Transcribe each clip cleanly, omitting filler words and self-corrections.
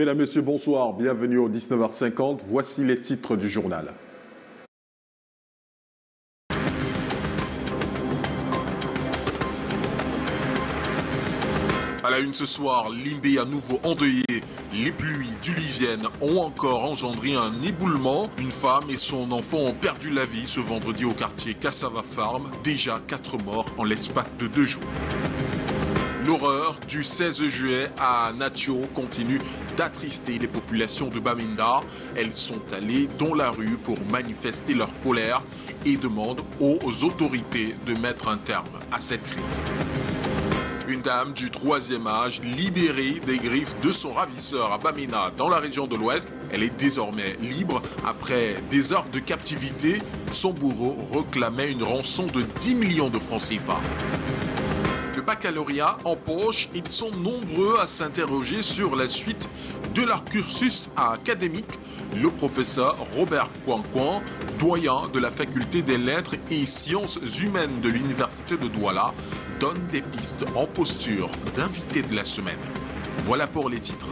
Mesdames, Messieurs, bonsoir. Bienvenue au 19h50. Voici les titres du journal. À la une ce soir, Limbé à nouveau endeuillé. Les pluies diluviennes ont encore engendré un éboulement. Une femme et son enfant ont perdu la vie ce vendredi au quartier Cassava Farm. Déjà 4 morts en l'espace de 2 jours. L'horreur du 16 juillet à Natio continue d'attrister les populations de Bamenda. Elles sont allées dans la rue pour manifester leur colère et demandent aux autorités de mettre un terme à cette crise. Une dame du 3e âge libérée des griffes de son ravisseur à Bamenda dans la région de l'Ouest. Elle est désormais libre après des heures de captivité. Son bourreau réclamait une rançon de 10 millions de francs CFA. Le baccalauréat en poche, ils sont nombreux à s'interroger sur la suite de leur cursus académique. Le professeur Robert Kouankouan, doyen de la faculté des lettres et sciences humaines de l'université de Douala, donne des pistes en posture d'invité de la semaine. Voilà pour les titres.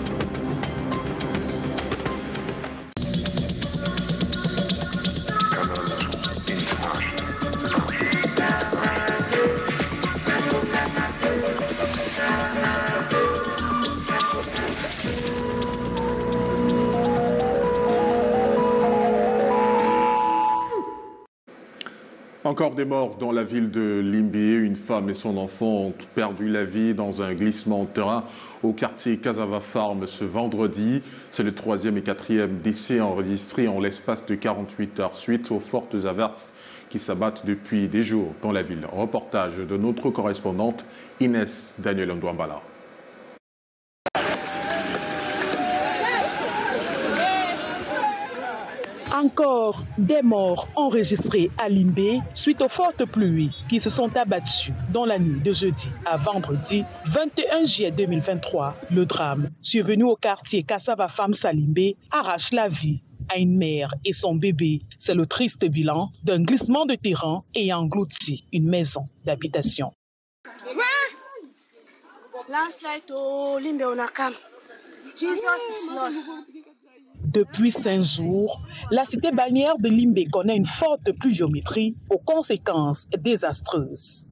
Encore des morts dans la ville de Limbé. Une femme et son enfant ont perdu la vie dans un glissement de terrain au quartier Cassava Farm ce vendredi. C'est le 3e et 4e décès enregistrés en l'espace de 48 heures suite aux fortes averses qui s'abattent depuis des jours dans la ville. Reportage de notre correspondante Inès Daniel Ndouambala. Encore des morts enregistrés à Limbé suite aux fortes pluies qui se sont abattues dans la nuit de jeudi à vendredi 21 juillet 2023. Le drame survenu au quartier Cassava Farm à Limbé arrache la vie à une mère et son bébé. C'est le triste bilan d'un glissement de terrain ayant englouti une maison d'habitation. Depuis 5 jours, la cité balnéaire de Limbé connaît une forte pluviométrie aux conséquences désastreuses.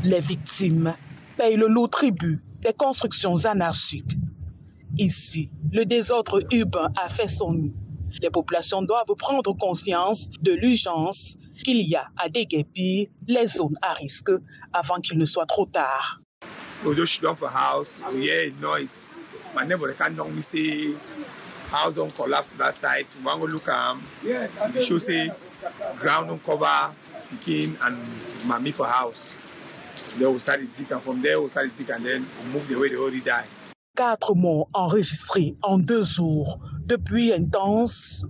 Les victimes payent le lourd tribut des constructions anarchiques. Ici, le désordre urbain a fait son nid. Les populations doivent prendre conscience de l'urgence qu'il y a à déguerpir les zones à risque avant qu'il ne soit trop tard. Quatre morts enregistrés en 2 jours depuis intense,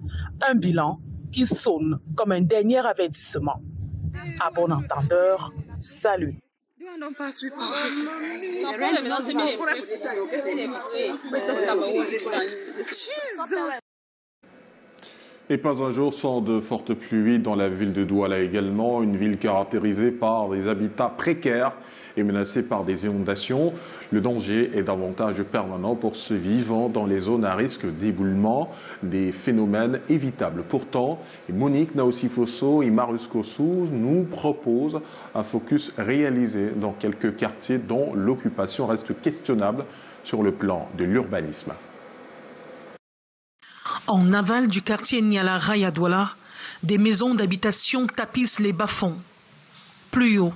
un bilan qui sonne comme un dernier avertissement. À bon entendeur, salut. Et pas un jour sans de fortes pluies dans la ville de Douala également, une ville caractérisée par des habitats précaires et menacée par des inondations. Le danger est davantage permanent pour ceux vivant dans les zones à risque d'éboulement, des phénomènes évitables. Pourtant, Monique Naosifoso et Marius Kossou nous proposent un focus réalisé dans quelques quartiers dont l'occupation reste questionnable sur le plan de l'urbanisme. En aval du quartier Niala Raya Douala, des maisons d'habitation tapissent les bas-fonds. Plus haut,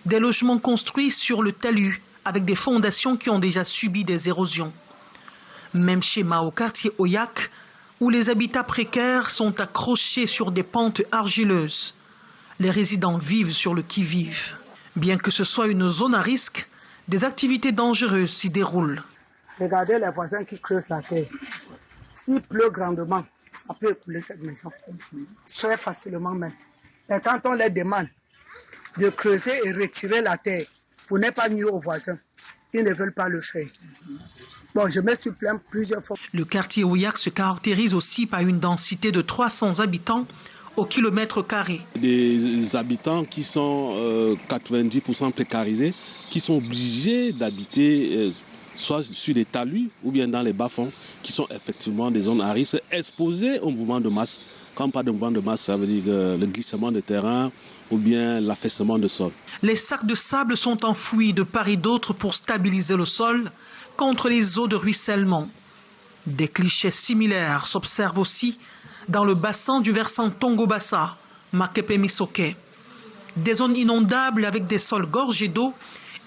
des logements construits sur le talus avec des fondations qui ont déjà subi des érosions. Même schéma au quartier Oyak, où les habitats précaires sont accrochés sur des pentes argileuses. Les résidents vivent sur le qui-vive. Bien que ce soit une zone à risque, des activités dangereuses s'y déroulent. Regardez les voisins qui creusent la terre. S'il pleut grandement, ça peut écouler cette maison. Très facilement même. Mais quand on les demande de creuser et retirer la terre pour ne pas nuire aux voisins, ils ne veulent pas le faire. Bon, je me suis plaint plusieurs fois. Le quartier Ouillac se caractérise aussi par une densité de 300 habitants au kilomètre carré. Des habitants qui sont 90% précarisés, qui sont obligés d'habiter soit sur des talus ou bien dans les bas-fonds, qui sont effectivement des zones à risque exposées au mouvement de masse. Quand on parle de mouvement de masse, ça veut dire le glissement de terrain ou bien l'affaissement de sol. Les sacs de sable sont enfouis de part et d'autre pour stabiliser le sol contre les eaux de ruissellement. Des clichés similaires s'observent aussi dans le bassin du versant Tongobassa, Makepe-Misoke. Des zones inondables avec des sols gorgés d'eau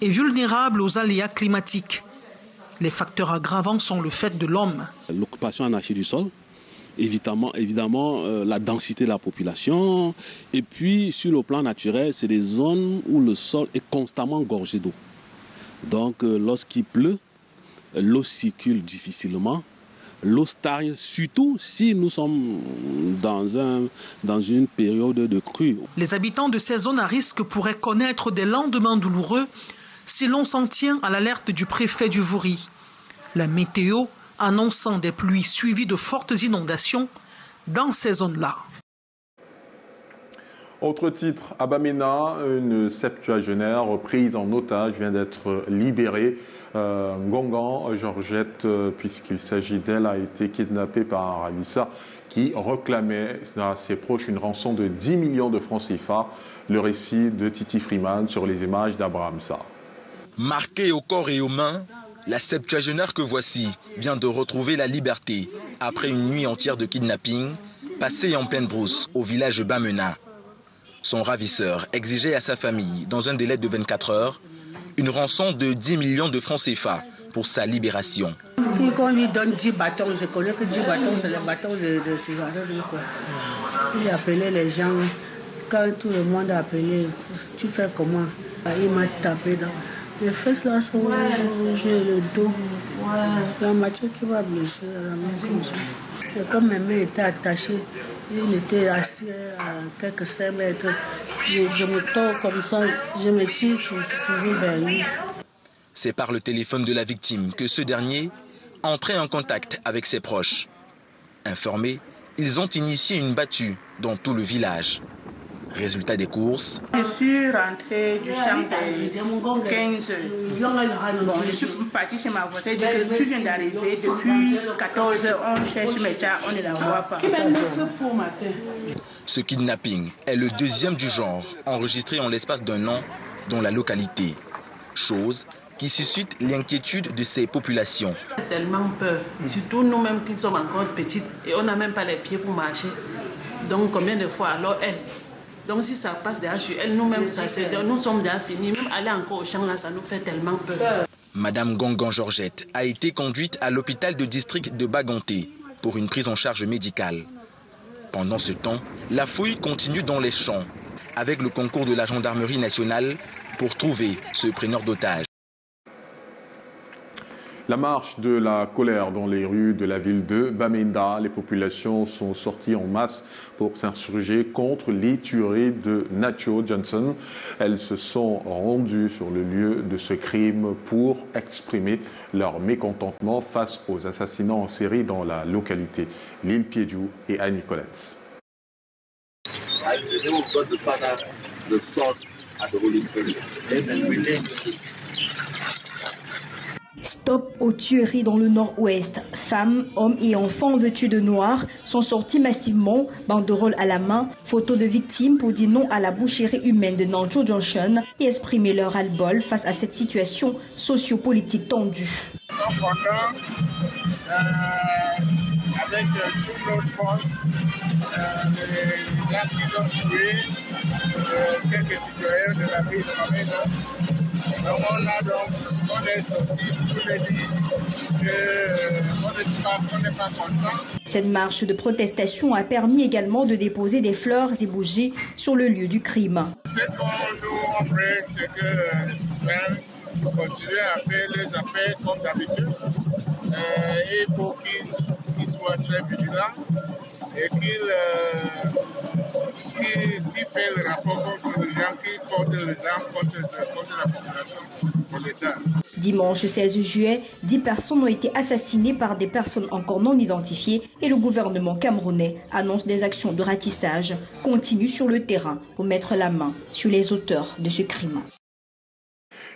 et vulnérables aux aléas climatiques. Les facteurs aggravants sont le fait de l'homme. L'occupation anarchique du sol, évidemment la densité de la population, et puis sur le plan naturel, c'est des zones où le sol est constamment gorgé d'eau. Donc lorsqu'il pleut, l'eau circule difficilement, l'eau stagne, surtout si nous sommes dans une période de crue. Les habitants de ces zones à risque pourraient connaître des lendemains douloureux si l'on s'en tient à l'alerte du préfet du Vouri. La météo annonçant des pluies suivies de fortes inondations dans ces zones-là. Autre titre, à Bamena, une septuagénaire prise en otage vient d'être libérée. Ngongan Georgette, puisqu'il s'agit d'elle, a été kidnappée par un ravisseur qui réclamait à ses proches une rançon de 10 millions de francs CFA. Le récit de Titi Freeman sur les images d'Abraham Sarr. Marquée au corps et aux mains, la septuagénaire que voici vient de retrouver la liberté après une nuit entière de kidnapping passée en pleine brousse au village de Bamena. Son ravisseur exigeait à sa famille, dans un délai de 24 heures, une rançon de 10 millions de francs CFA pour sa libération. Quand on lui donne 10 bâtons, je connais que 10 bâtons, c'est les bâtons de cigarettes. Il appelait les gens, quand tout le monde a appelé, tu fais comment? Il m'a tapé dans les fesses, là sont rouges, le dos. C'est la matière qui va blesser la main comme ça. Et comme mes mains étaient attachées, il était assis à quelques 5 mètres. Je me tords comme ça, je me tire toujours vers lui. C'est par le téléphone de la victime que ce dernier entrait en contact avec ses proches. Informés, ils ont initié une battue dans tout le village. Résultat des courses. Je suis rentrée du champ vers 15 heures. Bon, je suis partie chez ma voisine. Elle dit que tu viens d'arriver depuis 14 heures. On cherche Métia, on ne la voit pas. Ce kidnapping est le deuxième du genre enregistré en l'espace d'un an dans la localité. Chose qui suscite l'inquiétude de ces populations. On a tellement peur, surtout nous-mêmes qui sommes encore petites et on n'a même pas les pieds pour marcher. Donc combien de fois alors elle? Donc si ça passe derrière sur elle, nous-mêmes, nous sommes déjà finis. Même aller encore au champ là, ça nous fait tellement peur. Madame Ngongan Georgette a été conduite à l'hôpital de district de Baganté pour une prise en charge médicale. Pendant ce temps, la fouille continue dans les champs avec le concours de la gendarmerie nationale pour trouver ce preneur d'otages. La marche de la colère dans les rues de la ville de Bamenda. Les populations sont sorties en masse pour s'insurger contre les tueries de Nacho Johnson. Elles se sont rendues sur le lieu de ce crime pour exprimer leur mécontentement face aux assassinats en série dans la localité. Lil Piediou et Annie Colette. Stop aux tueries dans le nord-ouest. Femmes, hommes et enfants vêtus de noir sont sortis massivement, banderoles à la main, photos de victimes pour dire non à la boucherie humaine de Nacho Johnson et exprimer leur ras-le-bol face à cette situation sociopolitique tendue. Avec toute notre force, les gars qui ont tué quelques citoyens de la ville de Bamenda. Donc on est sorti pour les dire qu'on n'est pas content. Cette marche de protestation a permis également de déposer des fleurs et bougies sur le lieu du crime. Ce qu'on nous offre, c'est que les citoyens continuent à faire les affaires comme d'habitude. Il faut qu'ils soient très vigilants et qu'ils fassent le rapport contre gens qui portent les armes contre la population et l'État. Dimanche 16 juillet, 10 personnes ont été assassinées par des personnes encore non identifiées et le gouvernement camerounais annonce des actions de ratissage continues sur le terrain pour mettre la main sur les auteurs de ce crime.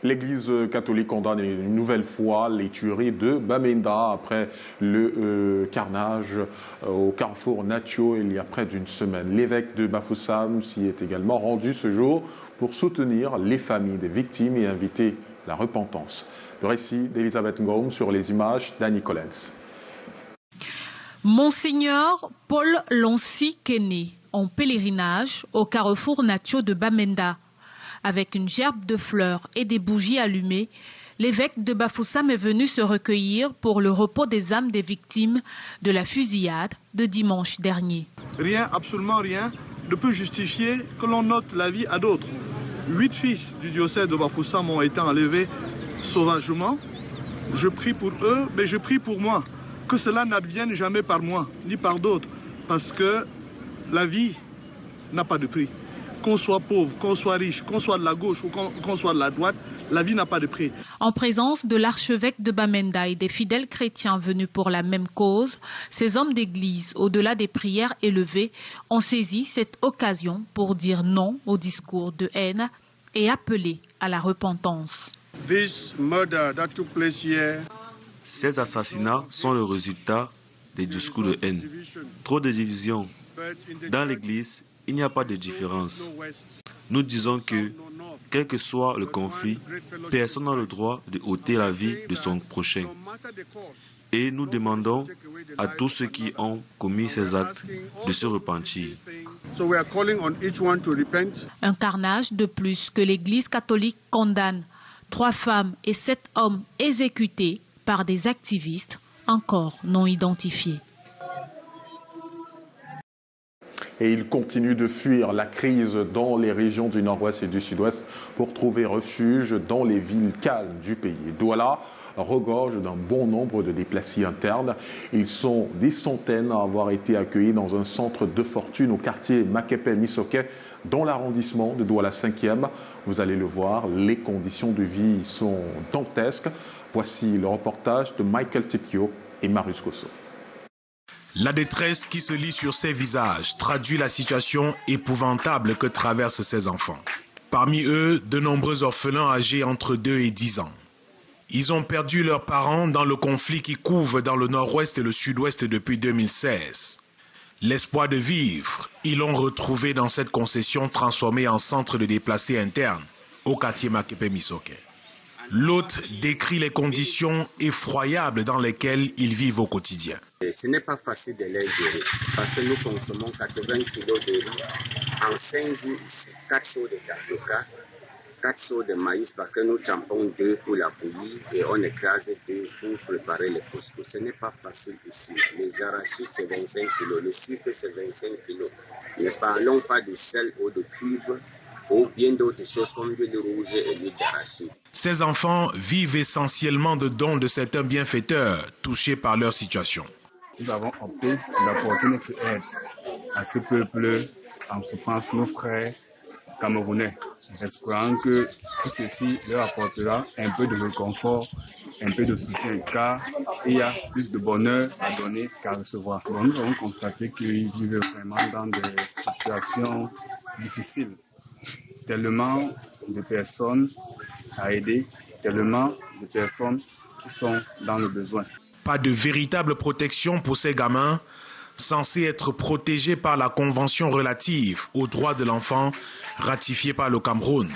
L'Église catholique condamne une nouvelle fois les tueries de Bamenda après le carnage au carrefour Natio il y a près d'une semaine. L'évêque de Bafoussam s'y est également rendu ce jour pour soutenir les familles des victimes et inviter la repentance. Le récit d'Elisabeth Ngom sur les images d'Annie Collins. Monseigneur Paul Lonsi Kene en pèlerinage au carrefour Natio de Bamenda. Avec une gerbe de fleurs et des bougies allumées, l'évêque de Bafoussam est venu se recueillir pour le repos des âmes des victimes de la fusillade de dimanche dernier. Rien, absolument rien, ne peut justifier que l'on ôte la vie à d'autres. 8 fils du diocèse de Bafoussam ont été enlevés sauvagement. Je prie pour eux, mais je prie pour moi. Que cela n'advienne jamais par moi, ni par d'autres, parce que la vie n'a pas de prix. Qu'on soit pauvre, qu'on soit riche, qu'on soit de la gauche ou qu'on soit de la droite, la vie n'a pas de prix. En présence de l'archevêque de Bamenda et des fidèles chrétiens venus pour la même cause, ces hommes d'église, au-delà des prières élevées, ont saisi cette occasion pour dire non au discours de haine et appeler à la repentance. Ces assassinats sont le résultat des discours de haine. Trop de divisions. Dans l'Église, il n'y a pas de différence. Nous disons que, quel que soit le conflit, personne n'a le droit de ôter la vie de son prochain. Et nous demandons à tous ceux qui ont commis ces actes de se repentir. Un carnage de plus que l'Église catholique condamne. 3 femmes et 7 hommes exécutés par des activistes encore non identifiés. Et ils continuent de fuir la crise dans les régions du nord-ouest et du sud-ouest pour trouver refuge dans les villes calmes du pays. Douala regorge d'un bon nombre de déplacés internes. Ils sont des centaines à avoir été accueillis dans un centre de fortune au quartier Makepe-Misoke, dans l'arrondissement de Douala 5e. Vous allez le voir, les conditions de vie sont dantesques. Voici le reportage de Michael Tipio et Marius Kosso. La détresse qui se lit sur ces visages traduit la situation épouvantable que traversent ces enfants. Parmi eux, de nombreux orphelins âgés entre 2 et 10 ans. Ils ont perdu leurs parents dans le conflit qui couve dans le nord-ouest et le sud-ouest depuis 2016. L'espoir de vivre, ils l'ont retrouvé dans cette concession transformée en centre de déplacés internes au quartier Makepe-Misoke. L'hôte décrit les conditions effroyables dans lesquelles ils vivent au quotidien. Ce n'est pas facile de les gérer parce que nous consommons 80 kg de riz en 5 jours ici, 4 seaux de tapioca, 4 seaux de maïs parce que nous trempons 2 pour la bouillie et on écrase 2 pour préparer le couscous. Ce n'est pas facile ici. Les arachides c'est 25 kg, le sucre c'est 25 kg. Ne parlons pas de sel ou de cube ou bien d'autres choses comme l'huile rouge et l'huile d'arachide. Ces enfants vivent essentiellement de dons de certains bienfaiteurs touchés par leur situation. Nous avons opté d'apporter notre aide à ce peuple en souffrance, nos frères camerounais, espérant que tout ceci leur apportera un peu de réconfort, un peu de soutien, car il y a plus de bonheur à donner qu'à recevoir. Bon, nous avons constaté qu'ils vivent vraiment dans des situations difficiles. Tellement de personnes à aider, tellement de personnes qui sont dans le besoin. Pas de véritable protection pour ces gamins, censés être protégés par la Convention relative aux droits de l'enfant ratifiée par le Cameroun.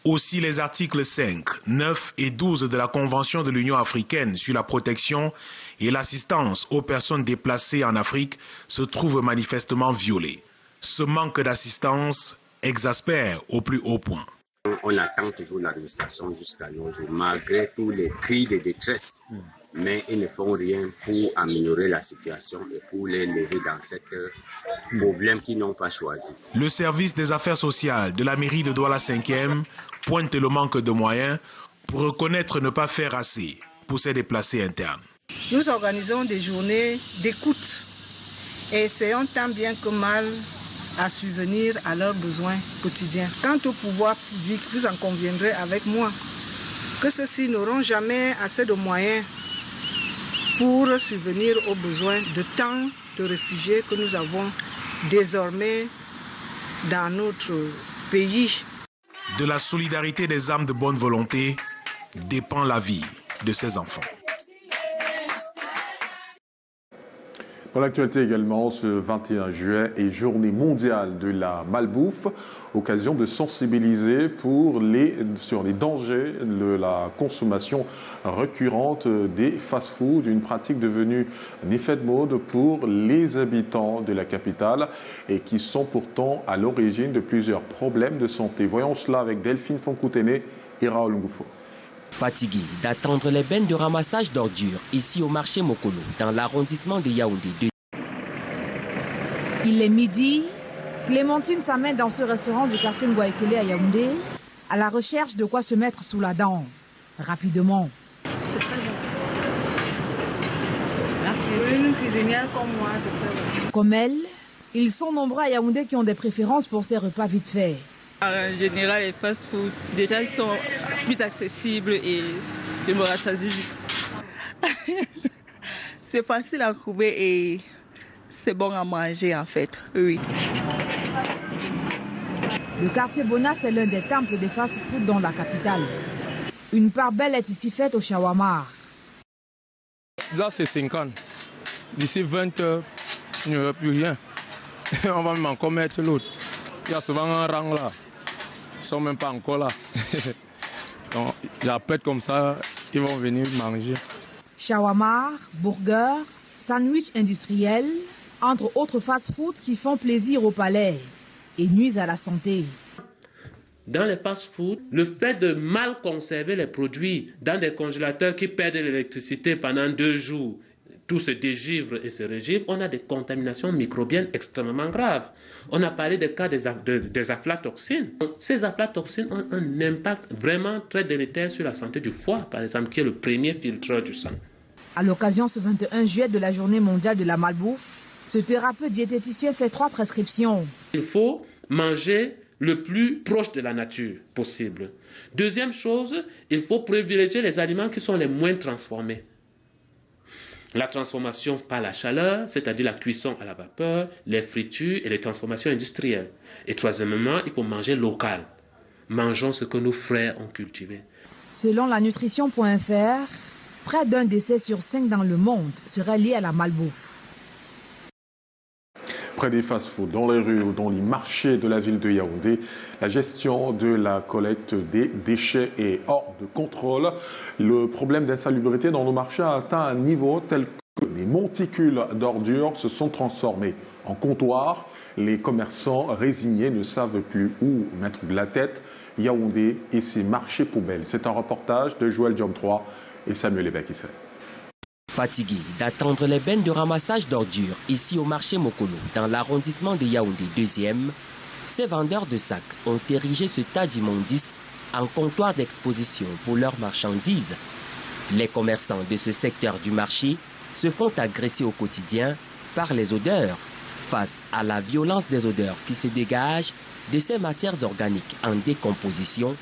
Aussi les articles 5, 9 et 12 de la Convention de l'Union africaine sur la protection et l'assistance aux personnes déplacées en Afrique se trouvent manifestement violés. Ce manque d'assistance exaspère au plus haut point. On attend toujours l'arrestation jusqu'à nos jours, malgré tous les cris de détresse. Mais ils ne font rien pour améliorer la situation et pour les lever dans ce problème qu'ils n'ont pas choisi. Le service des affaires sociales de la mairie de Douala 5e pointe le manque de moyens pour reconnaître ne pas faire assez pour ces déplacés internes. Nous organisons des journées d'écoute et essayons tant bien que mal à subvenir à leurs besoins quotidiens. Quant au pouvoir public, vous en conviendrez avec moi que ceux-ci n'auront jamais assez de moyens pour subvenir aux besoins de tant de réfugiés que nous avons désormais dans notre pays. De la solidarité des âmes de bonne volonté dépend la vie de ces enfants. Dans l'actualité également, ce 21 juillet est journée mondiale de la malbouffe, occasion de sensibiliser sur les dangers de la consommation récurrente des fast-foods, une pratique devenue un effet de mode pour les habitants de la capitale et qui sont pourtant à l'origine de plusieurs problèmes de santé. Voyons cela avec Delphine Fonkoutene et Raoul Ngoufo. Fatigué d'attendre les bennes de ramassage d'ordures ici au marché Mokolo, dans l'arrondissement de Yaoundé. Il est midi. Clémentine s'amène dans ce restaurant du quartier Ngouaikele à Yaoundé à la recherche de quoi se mettre sous la dent. Rapidement. Merci. Une cuisinière comme moi, c'est très bon. Comme elle, ils sont nombreux à Yaoundé qui ont des préférences pour ces repas vite faits. En général, les fast-food, déjà, ils sont plus accessibles et je me rassasie. C'est facile à trouver et c'est bon à manger, en fait. Oui. Le quartier Bonas est l'un des temples des fast-food dans la capitale. Une part belle est ici faite au shawarma. Là, c'est 50. D'ici 20 heures, il n'y aura plus rien. On va même encore mettre l'autre. Il y a souvent un rang là. Ils ne sont même pas encore là. Donc, j'appelle comme ça, ils vont venir manger. Shawarma, burger, sandwich industriel, entre autres fast-food qui font plaisir au palais et nuisent à la santé. Dans les fast-food, le fait de mal conserver les produits dans des congélateurs qui perdent l'électricité pendant 2 jours, tout se dégivre et se régivre, on a des contaminations microbiennes extrêmement graves. On a parlé des cas des aflatoxines. Ces aflatoxines ont un impact vraiment très délétère sur la santé du foie, par exemple, qui est le premier filtreur du sang. À l'occasion ce 21 juillet de la journée mondiale de la malbouffe, ce thérapeute diététicien fait 3 prescriptions. Il faut manger le plus proche de la nature possible. Deuxième chose, il faut privilégier les aliments qui sont les moins transformés. La transformation par la chaleur, c'est-à-dire la cuisson à la vapeur, les fritures et les transformations industrielles. Et troisièmement, il faut manger local. Mangeons ce que nos frères ont cultivé. Selon la nutrition.fr, près d'un décès sur 5 dans le monde serait lié à la malbouffe. Près des fast-foods, dans les rues ou dans les marchés de la ville de Yaoundé, la gestion de la collecte des déchets est hors de contrôle. Le problème d'insalubrité dans nos marchés a atteint un niveau tel que les monticules d'ordures se sont transformés en comptoirs. Les commerçants résignés ne savent plus où mettre de la tête. Yaoundé et ses marchés poubelles. C'est un reportage de Joël Diom 3 et Samuel Ebakissé. Fatigués d'attendre les bennes de ramassage d'ordures ici au marché Mokolo, dans l'arrondissement de Yaoundé 2e, ces vendeurs de sacs ont érigé ce tas d'immondices en comptoir d'exposition pour leurs marchandises. Les commerçants de ce secteur du marché se font agresser au quotidien par les odeurs. Face à la violence des odeurs qui se dégagent de ces matières organiques en décomposition,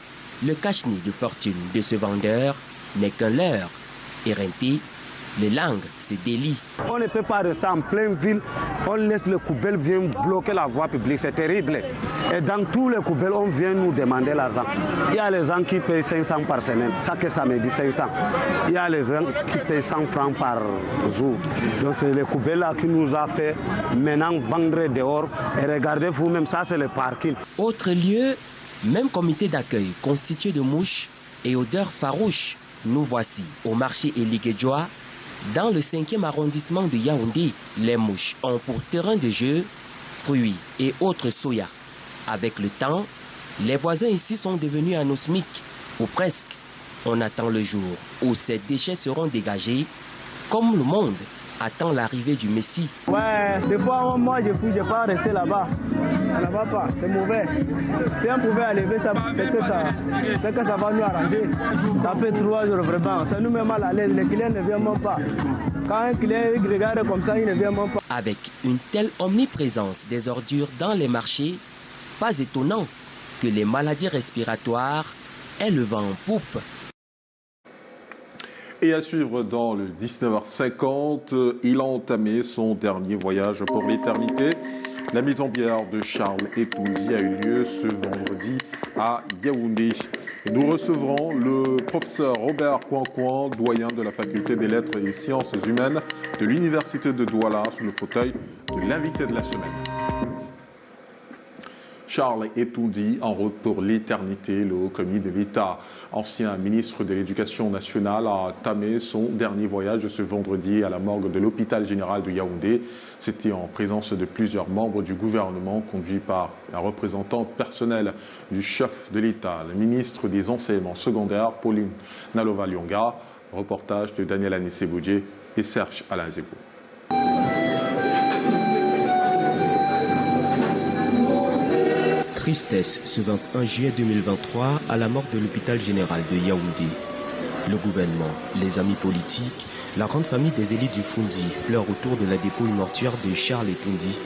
le cache-nez de fortune de ce vendeur n'est qu'un leurre. Éreinté, les langues se délient. On ne peut pas rester en pleine ville, on laisse les poubelles venir bloquer la voie publique, c'est terrible. Et dans tous les poubelles, on vient nous demander l'argent. Il y a les gens qui payent 500 par semaine, ça que ça me dit 500. Il y a les gens qui payent 100 francs par jour. Donc c'est les poubelles là qui nous a fait maintenant vendre dehors. Et regardez vous-même, ça c'est le parking. Autre lieu, même comité d'accueil constitué de mouches et odeurs farouches. Nous voici au marché Eligedjoa, dans le 5e arrondissement de Yaoundé. Les mouches ont pour terrain de jeu fruits et autres soya. Avec le temps, les voisins ici sont devenus anosmiques, ou presque. On attend le jour où ces déchets seront dégagés, comme le monde attend l'arrivée du Messie. Ouais, des fois, moi je fouille, je ne vais pas rester là-bas. Ça ne va pas, c'est mauvais. Si on pouvait enlever ça, c'est que ça va nous arranger. Ça fait 3 jours vraiment, ça nous met mal à l'aise, les clients ne viennent même pas. Quand un client regarde comme ça, il ne vient même pas. Avec une telle omniprésence des ordures dans les marchés, pas étonnant que les maladies respiratoires aient le vent en poupe. Et à suivre dans le 19h50, il a entamé son dernier voyage pour l'éternité. La mise en bière de Charles Etounди a eu lieu ce vendredi à Yaoundé. Nous recevrons le professeur Robert Kouankouan, doyen de la faculté des lettres et des sciences humaines de l'université de Douala, sous le fauteuil de l'invité de la semaine. Charles Etoundi, en route pour l'éternité, le haut commis de l'État, ancien ministre de l'Éducation nationale, a entamé son dernier voyage ce vendredi à la morgue de l'hôpital général de Yaoundé. C'était en présence de plusieurs membres du gouvernement, conduit par la représentante personnelle du chef de l'État, le ministre des Enseignements secondaires, Pauline Nalova-Lyonga. Reportage de Daniel Anissé-Boudjé et Serge Alain Zebo. Tristesse ce 21 juillet 2023 à la morgue de l'hôpital général de Yaoundé. Le gouvernement, les amis politiques, la grande famille des élites du Fundi pleurent autour de la dépouille mortuaire de Charles Etoundi,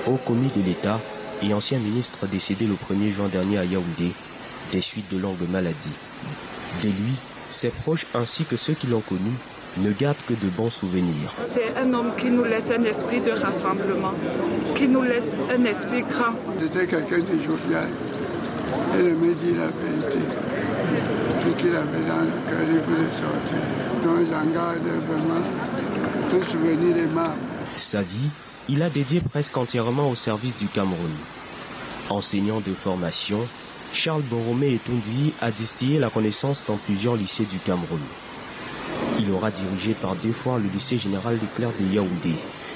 haut commis de l'État et ancien ministre décédé le 1er juin dernier à Yaoundé, des suites de longues maladies. De lui, ses proches ainsi que ceux qui l'ont connu ne gardent que de bons souvenirs. C'est un homme qui nous laisse un esprit de rassemblement, qui nous laisse un esprit grand. C'était quelqu'un de jovial. Il me dit la vérité. Ce qu'il avait dans le cœur, il voulait sortir. Donc j'en garde vraiment tout souvenir des membres. Sa vie, il a dédié presque entièrement au service du Cameroun. Enseignant de formation, Charles Borromé Etoundi a distillé la connaissance dans plusieurs lycées du Cameroun. Il aura dirigé par 2 fois le lycée général des clercs de Yaoundé,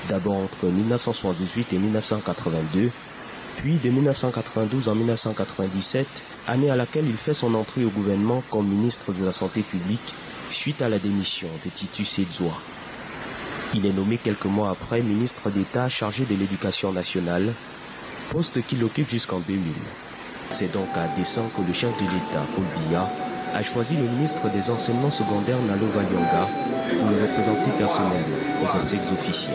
d'abord entre 1978 et 1982, puis de 1992 en 1997, année à laquelle il fait son entrée au gouvernement comme ministre de la Santé publique suite à la démission de Titus Edzoa. Il est nommé quelques mois après ministre d'État chargé de l'Éducation nationale, poste qu'il occupe jusqu'en 2000. C'est donc à décembre que le chef de l'État, Paul Biya, a choisi le ministre des Enseignements secondaires Nalova Lyonga pour le représenter personnellement aux obsèques officielles.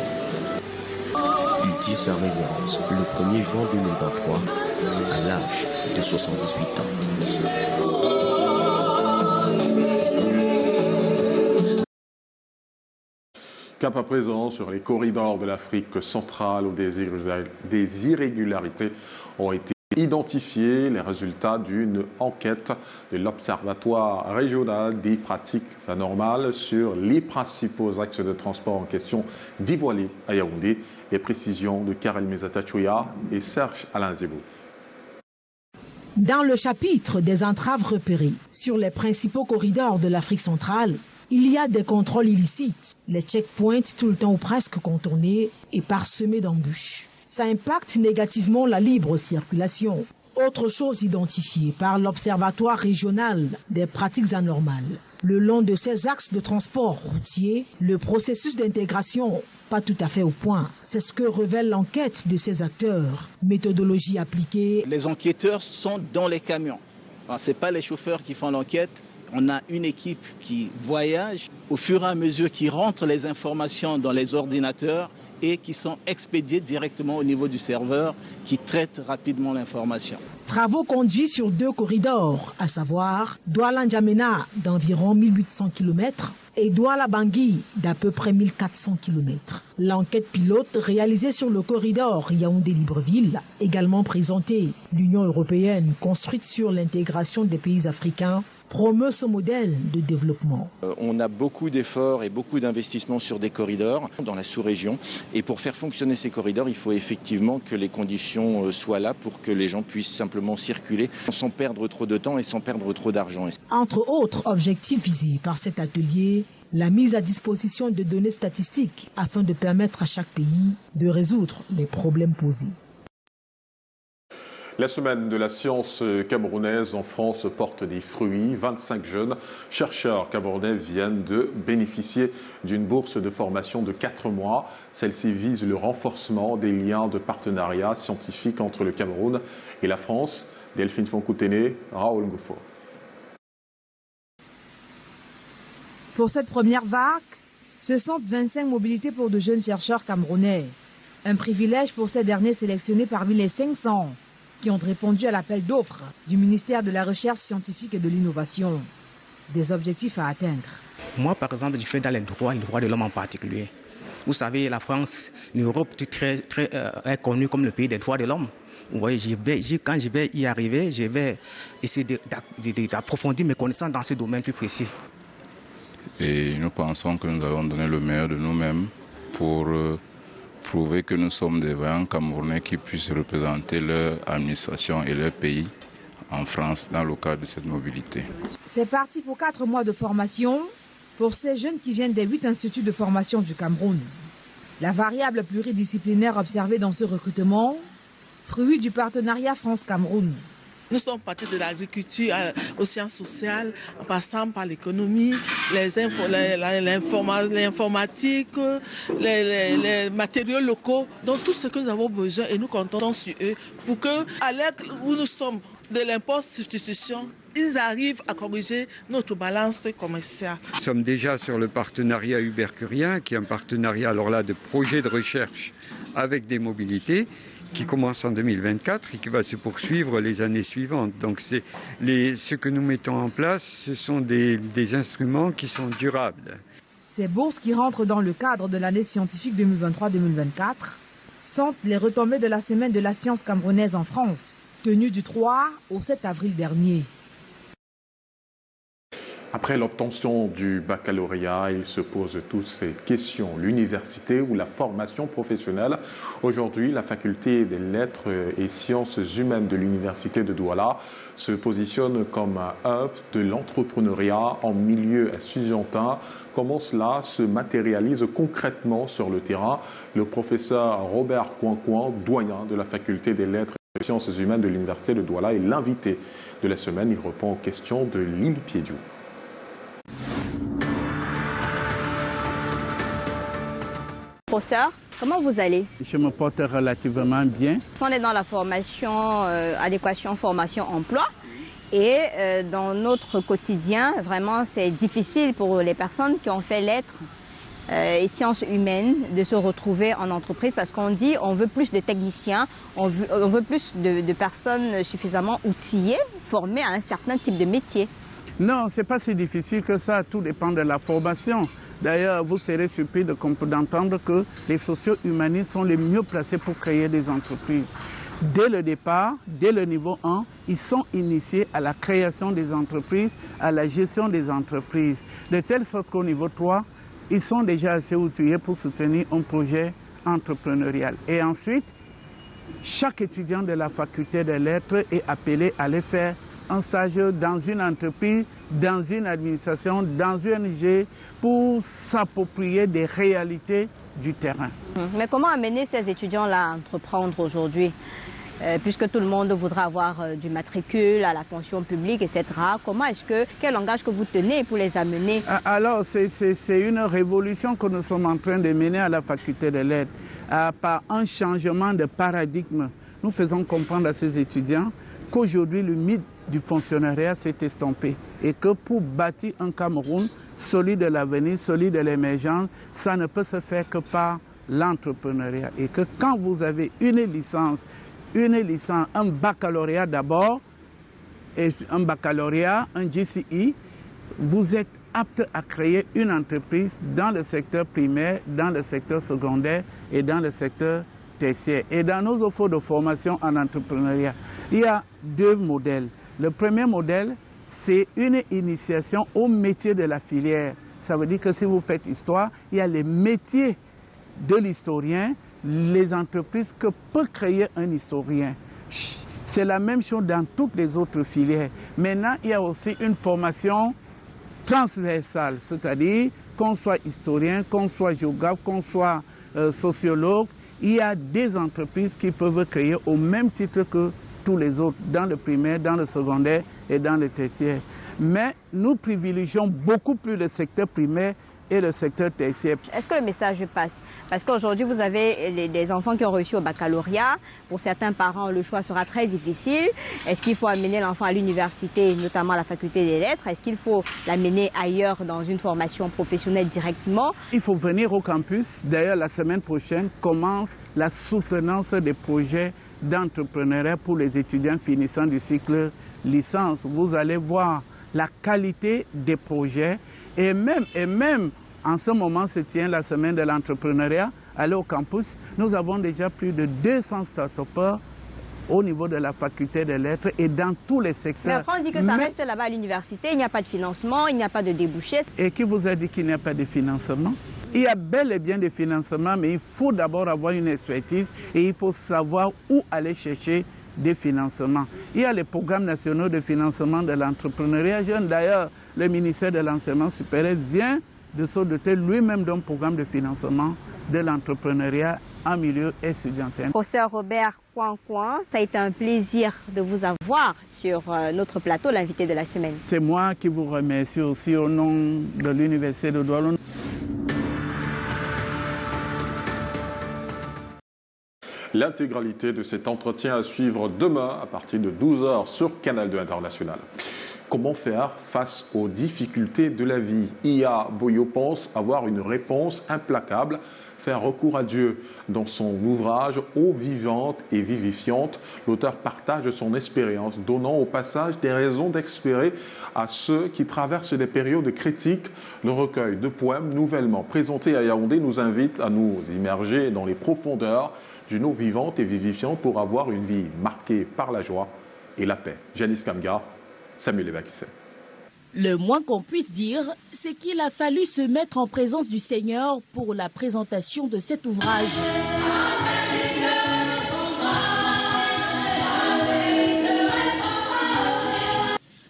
Il tire sa révérence le 1er juin 2023 à l'âge de 78 ans. Cap à présent sur les corridors de l'Afrique centrale où des irrégularités ont été identifiés. Les résultats d'une enquête de l'Observatoire régional des pratiques anormales sur les principaux axes de transport en question dévoilés à Yaoundé. Les précisions de Karel Mezatachouya et Serge Alain Zebo. Dans le chapitre des entraves repérées sur les principaux corridors de l'Afrique centrale, il y a des contrôles illicites, les checkpoints tout le temps ou presque contournés et parsemés d'embûches. Ça impacte négativement la libre circulation. Autre chose identifiée par l'Observatoire régional des pratiques anormales. Le long de ces axes de transport routier, le processus d'intégration pas tout à fait au point. C'est ce que révèle l'enquête de ces acteurs. Méthodologie appliquée. Les enquêteurs sont dans les camions. Ce n'est pas les chauffeurs qui font l'enquête. On a une équipe qui voyage au fur et à mesure qui rentre les informations dans les ordinateurs et qui sont expédiés directement au niveau du serveur qui traite rapidement l'information. Travaux conduits sur 2 corridors, à savoir Douala-N'Djamena d'environ 1800 km et Douala-Bangui d'à peu près 1400 km. L'enquête pilote réalisée sur le corridor Yaoundé-Libreville, également présentée. L'Union européenne, construite sur l'intégration des pays africains, promeut ce modèle de développement. On a beaucoup d'efforts et beaucoup d'investissements sur des corridors dans la sous-région. Et pour faire fonctionner ces corridors, il faut effectivement que les conditions soient là pour que les gens puissent simplement circuler sans perdre trop de temps et sans perdre trop d'argent. Entre autres objectifs visés par cet atelier, la mise à disposition de données statistiques afin de permettre à chaque pays de résoudre les problèmes posés. La semaine de la science camerounaise en France porte des fruits. 25 jeunes chercheurs camerounais viennent de bénéficier d'une bourse de formation de 4 mois. Celle-ci vise le renforcement des liens de partenariat scientifique entre le Cameroun et la France. Delphine Fonkoutene, Raoul Ngoufo. Pour cette première vague, Ce sont 25 mobilités pour de jeunes chercheurs camerounais. Un privilège pour ces derniers sélectionnés parmi les 500 qui ont répondu à l'appel d'offres du ministère de la Recherche scientifique et de l'Innovation. Des objectifs à atteindre. Moi, par exemple, je fais dans les droits de l'homme en particulier. Vous savez, la France, l'Europe est connue comme le pays des droits de l'homme. Vous voyez, quand je vais y arriver, je vais essayer d'approfondir mes connaissances dans ce domaine plus précis. Et nous pensons que nous allons donner le meilleur de nous-mêmes pour prouver que nous sommes des vaillants Camerounais qui puissent représenter leur administration et leur pays en France dans le cadre de cette mobilité. C'est parti pour 4 mois de formation pour ces jeunes qui viennent des 8 instituts de formation du Cameroun. La variable pluridisciplinaire observée dans ce recrutement, fruit du partenariat France-Cameroun. Nous sommes partis de l'agriculture aux sciences sociales, en passant par l'économie, l'informatique, les matériaux locaux, donc tout ce que nous avons besoin et nous comptons sur eux pour qu'à l'heure où nous sommes de l'impôt-substitution, ils arrivent à corriger notre balance commerciale. Nous sommes déjà sur le partenariat Uber-Curien, qui est un partenariat alors là de projets de recherche avec des mobilités, qui commence en 2024 et qui va se poursuivre les années suivantes. Donc ce que nous mettons en place, ce sont des instruments qui sont durables. Ces bourses qui rentrent dans le cadre de l'année scientifique 2023-2024 sont les retombées de la semaine de la science camerounaise en France, tenue du 3 au 7 avril dernier. Après l'obtention du baccalauréat, il se pose toutes ces questions. L'université ou la formation professionnelle. Aujourd'hui, la faculté des lettres et sciences humaines de l'université de Douala se positionne comme un hub de l'entrepreneuriat en milieu estudiantin. Comment cela se matérialise concrètement sur le terrain? Le professeur Robert Coincoin, doyen de la faculté des lettres et sciences humaines de l'université de Douala, est l'invité de la semaine. Il répond aux questions de Lille Piediou. Professeur, comment vous allez? Je me porte relativement bien. On est dans la formation, adéquation, formation, emploi. Et dans notre quotidien, vraiment, c'est difficile pour les personnes qui ont fait lettres et sciences humaines de se retrouver en entreprise parce qu'on dit on veut plus de techniciens, on veut plus de personnes suffisamment outillées, formées à un certain type de métier. Non, ce n'est pas si difficile que ça, tout dépend de la formation. D'ailleurs, vous serez surpris d'entendre que les socio-humanistes sont les mieux placés pour créer des entreprises. Dès le départ, dès le niveau 1, ils sont initiés à la création des entreprises, à la gestion des entreprises. De telle sorte qu'au niveau 3, ils sont déjà assez outillés pour soutenir un projet entrepreneurial. Et ensuite, chaque étudiant de la faculté des lettres est appelé à aller faire un stage dans une entreprise, dans une administration, dans une ONG, pour s'approprier des réalités du terrain. Mais comment amener ces étudiants-là à entreprendre aujourd'hui? Puisque tout le monde voudra avoir du matricule à la fonction publique, etc. Quel langage que vous tenez pour les amener? Alors, c'est une révolution que nous sommes en train de mener à la faculté des lettres. Par un changement de paradigme, nous faisons comprendre à ces étudiants qu'aujourd'hui, le mythe du fonctionnariat s'est estompé et que pour bâtir un Cameroun solide de l'avenir, solide de l'émergence, ça ne peut se faire que par l'entrepreneuriat. Et que quand vous avez une licence, un baccalauréat d'abord, et un baccalauréat, un GCE, vous êtes apte à créer une entreprise dans le secteur primaire, dans le secteur secondaire et dans le secteur tertiaire. Et dans nos offres de formation en entrepreneuriat, il y a 2 modèles. Le premier modèle, c'est une initiation au métier de la filière. Ça veut dire que si vous faites histoire, il y a les métiers de l'historien, les entreprises que peut créer un historien. C'est la même chose dans toutes les autres filières. Maintenant, il y a aussi une formation transversale, c'est-à-dire qu'on soit historien, qu'on soit géographe, qu'on soit sociologue, il y a des entreprises qui peuvent créer au même titre que tous les autres, dans le primaire, dans le secondaire et dans le tertiaire. Mais nous privilégions beaucoup plus le secteur primaire et le secteur tertiaire. Est-ce que le message passe? Parce qu'aujourd'hui, vous avez des enfants qui ont réussi au baccalauréat. Pour certains parents, le choix sera très difficile. Est-ce qu'il faut amener l'enfant à l'université, notamment à la faculté des lettres? Est-ce qu'il faut l'amener ailleurs dans une formation professionnelle directement? Il faut venir au campus. D'ailleurs, la semaine prochaine commence la soutenance des projets d'entrepreneuriat pour les étudiants finissant du cycle licence. Vous allez voir la qualité des projets et même en ce moment se tient la semaine de l'entrepreneuriat. Allez au campus, nous avons déjà plus de 200 start-upers au niveau de la faculté des lettres et dans tous les secteurs. Mais après on dit que ça reste là-bas à l'université, il n'y a pas de financement, il n'y a pas de débouchés. Et qui vous a dit qu'il n'y a pas de financement? Il y a bel et bien des financements, mais il faut d'abord avoir une expertise et il faut savoir où aller chercher des financements. Il y a les programmes nationaux de financement de l'entrepreneuriat jeune. D'ailleurs, le ministère de l'Enseignement supérieur vient de se doter lui-même d'un programme de financement de l'entrepreneuriat en milieu étudiantin. Professeur Robert Kouan, ça a été un plaisir de vous avoir sur notre plateau, l'invité de la semaine. C'est moi qui vous remercie aussi au nom de l'Université de Douala. L'intégralité de cet entretien à suivre demain à partir de 12h sur Canal 2 International. Comment faire face aux difficultés de la vie? Iya Boyo pense avoir une réponse implacable, faire recours à Dieu. Dans son ouvrage « Eau vivante et vivifiante », l'auteur partage son expérience, donnant au passage des raisons d'espérer à ceux qui traversent des périodes critiques. Le recueil de poèmes nouvellement présenté à Yaoundé nous invite à nous immerger dans les profondeurs d'une eau vivante et vivifiante pour avoir une vie marquée par la joie et la paix. Janice Kamga, Samuel Ebakissé. Le moins qu'on puisse dire, c'est qu'il a fallu se mettre en présence du Seigneur pour la présentation de cet ouvrage.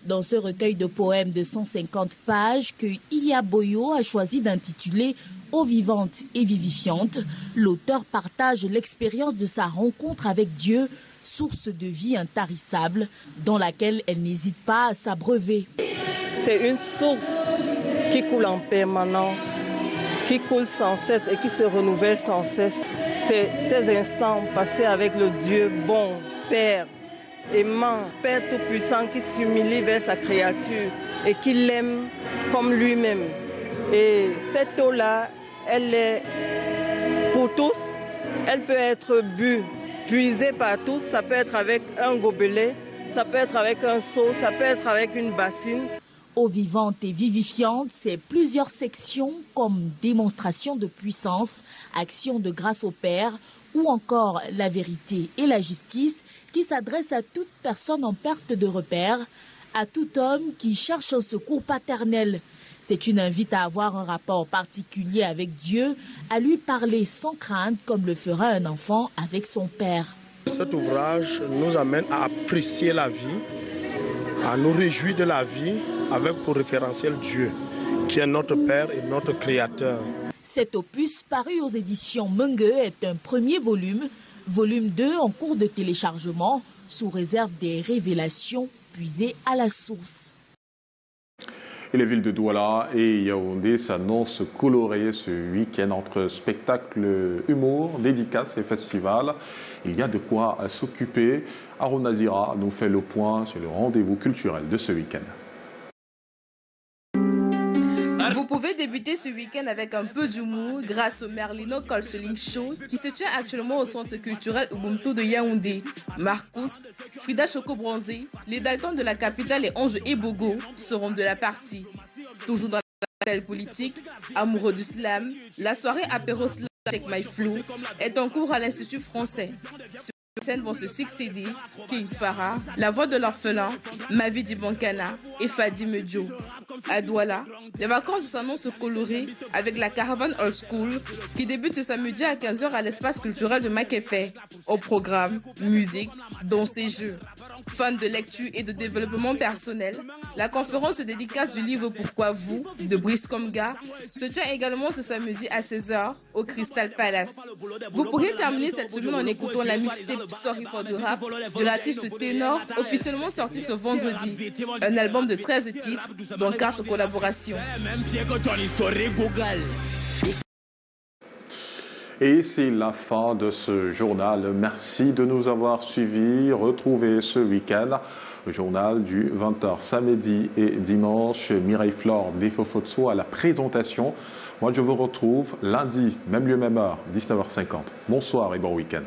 Dans ce recueil de poèmes de 150 pages que Iya Boyo a choisi d'intituler « Eau vivante et vivifiante », l'auteur partage l'expérience de sa rencontre avec Dieu, source de vie intarissable, dans laquelle elle n'hésite pas à s'abreuver. C'est une source qui coule en permanence, qui coule sans cesse et qui se renouvelle sans cesse. C'est ces instants passés avec le Dieu bon, Père, aimant, Père tout-puissant qui s'humilie vers sa créature et qui l'aime comme lui-même. Et cette eau-là, elle est pour tous, elle peut être bue, puisée par tous, ça peut être avec un gobelet, ça peut être avec un seau, ça peut être avec une bassine. Eau vivante et vivifiante, c'est plusieurs sections comme démonstration de puissance, action de grâce au Père ou encore la vérité et la justice qui s'adresse à toute personne en perte de repère, à tout homme qui cherche un secours paternel. C'est une invite à avoir un rapport particulier avec Dieu, à lui parler sans crainte comme le ferait un enfant avec son père. Cet ouvrage nous amène à apprécier la vie, à nous réjouir de la vie avec pour référentiel Dieu, qui est notre Père et notre Créateur. Cet opus paru aux éditions Mungue est un premier volume, volume 2 en cours de téléchargement, sous réserve des révélations puisées à la source. Et les villes de Douala et Yaoundé s'annoncent colorées ce week-end entre spectacles, humour, dédicaces et festivals. Il y a de quoi s'occuper. Haroun Azira nous fait le point sur le rendez-vous culturel de ce week-end. Vous pouvez débuter ce week-end avec un peu d'humour grâce au Merlino Counseling Show qui se tient actuellement au centre culturel Ubuntu de Yaoundé. Marcus, Frida Choco-Bronzé, les Daltons de la capitale et Ange Ebogo seront de la partie. Toujours dans la politique, amoureux du slam, la soirée apéro slam Check My Flow est en cours à l'Institut français. Sur la scène vont se succéder King Farah, La Voix de l'Orphelin, Mavi Dibankana et Fadi Medio. À Douala, les vacances s'annoncent colorées avec la caravane Old School qui débute ce samedi à 15h à l'espace culturel de Makepe. Au programme, musique, danse et jeux. Fan de lecture et de développement personnel, la conférence de dédicace du livre Pourquoi vous de Brice Komga se tient également ce samedi à 16h au Crystal Palace. Vous pourrez terminer cette semaine en écoutant la mixtape Sorry for the Rap de l'artiste Ténor, officiellement sorti ce vendredi. Un album de 13 titres, dont 4 collaborations. Et c'est la fin de ce journal. Merci de nous avoir suivis. Retrouvez ce week-end le journal du 20h samedi et dimanche. Mireille Flore d'Ifofotso à la présentation. Moi, je vous retrouve lundi, même lieu, même heure, 19h50. Bonsoir et bon week-end.